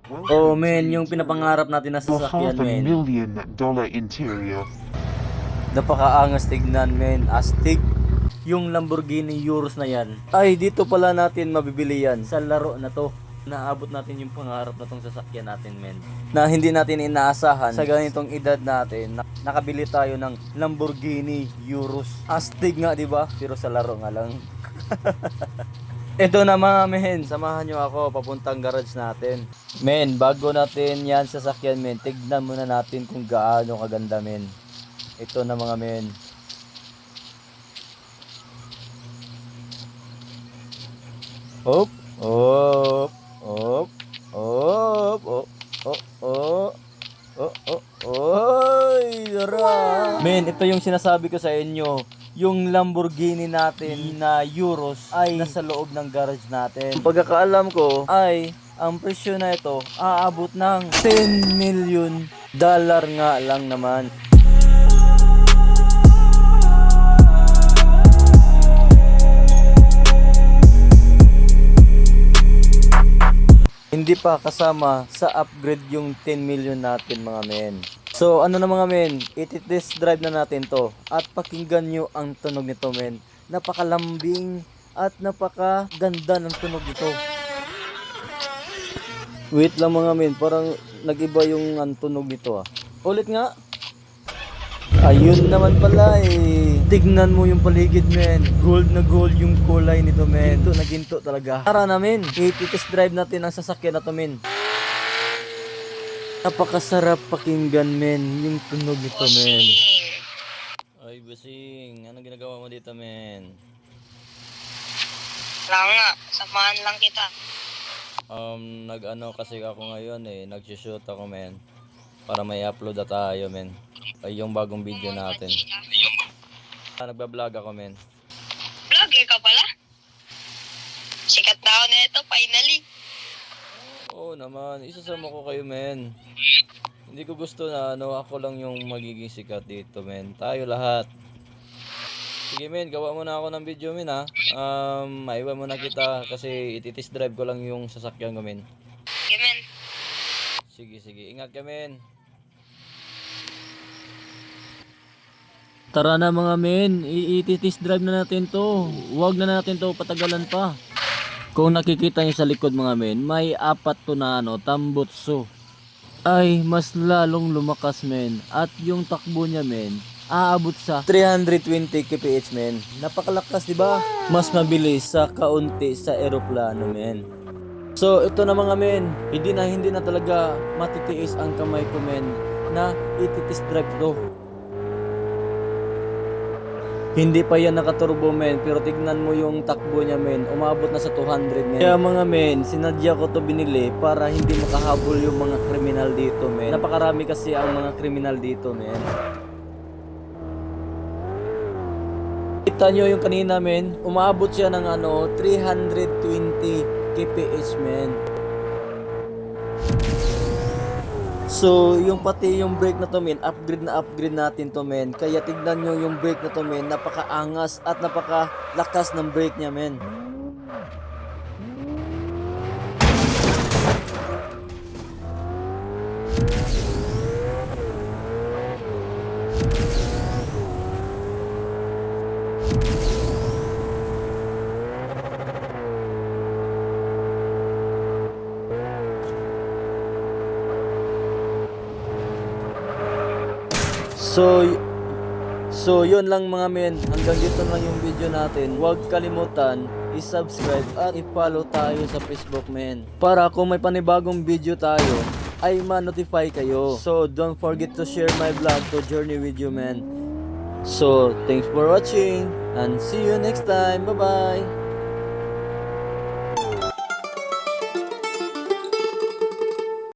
Oh men, yung pinapangarap natin na Your sasakyan half a men. $1 million interior. Napakaangas tignan men, astig. Yung Lamborghini Urus na yan. Ay, dito pala natin mabibili yan sa laro na to. Naabot natin yung pangarap na tong sasakyan natin men. Na hindi natin inaasahan sa ganitong edad natin. Nakabili tayo ng Lamborghini Urus. Astig nga 'di ba? Pero sa laro nga lang. Ito na mga men, samahan nyo ako papuntang garage natin. Men, bago natin yan sasakyan men, tignan muna natin kung gaano kaganda men. Ito na mga men. Hop, hop, hop, hop, hop, hop, hop, hop, hop, oy, tara. Men, ito yung sinasabi ko sa inyo. Yung Lamborghini natin na Urus ay nasa loob ng garage natin. Pagkakaalam ko ay ang presyo na ito aabot ng $10 million nga lang naman. Hindi pa kasama sa upgrade yung 10 million natin mga men. So ano na mga men, i-test drive na natin to at pakinggan nyo ang tunog nito men. Napakalambing at napakaganda ng tunog nito. Wait lang mga men, parang nag-iba yung tunog nito ah. Ulit nga. Ayun naman pala eh. Tignan mo yung paligid men. Gold na gold yung kulay nito men. Ginto na ginto talaga. Tara na men. I-test drive natin ang sasakyan na to men. Napakasarap pakinggan men. Yung tunog nito men. Ay busing. Anong ginagawa mo dito men? Lang nga, samahan lang kita. Nag-ano kasi ako ngayon eh. Nag-shoot ako men. Para may upload na tayo men. Ay yung bagong video natin. Nagbablog ako men. Vlogger ka pala? Sikat na ako na ito, finally. Oo naman, isasama ko kayo men. Hindi ko gusto na ako lang yung magiging sikat dito men. Tayo lahat. Sige men, gawa mo na ako ng video men ha. Maiwan mo na kita kasi ititis drive ko lang yung sasakyan ko men. Sige men. Sige, ingat ka men. Tara na mga men, i-test drive na natin to. Huwag na natin to patagalan pa. Kung nakikita niyo sa likod mga men, may apat to na tambutso. Ay, mas lalong lumakas men. At yung takbo niya men, aabot sa 320 kph men. Napakalakas di ba? Mas mabilis sa kaunti sa eroplano men. So ito na mga men, hindi na talaga matitiis ang kamay ko men na i-test drive to. Hindi pa yan nakaturbo men, pero tignan mo yung takbo niya men, umabot na sa 200 men. Kaya mga men, sinadya ko to binili para hindi makahabol yung mga kriminal dito men. Napakarami kasi ang mga kriminal dito men. Kita nyo yung kanina men, umabot siya ng 320 kph men. So, yung pati yung brake na to men, upgrade natin to men. Kaya tignan nyo yung brake na to men, napakaangas at napakalakas ng brake niya men. So yun lang mga men, hanggang dito lang yung video natin. Huwag kalimutan i-subscribe at i-follow tayo sa Facebook men. Para kung may panibagong video tayo ay ma-notify kayo. So don't forget to share my vlog to journey with you men. So thanks for watching and see you next time. Bye bye.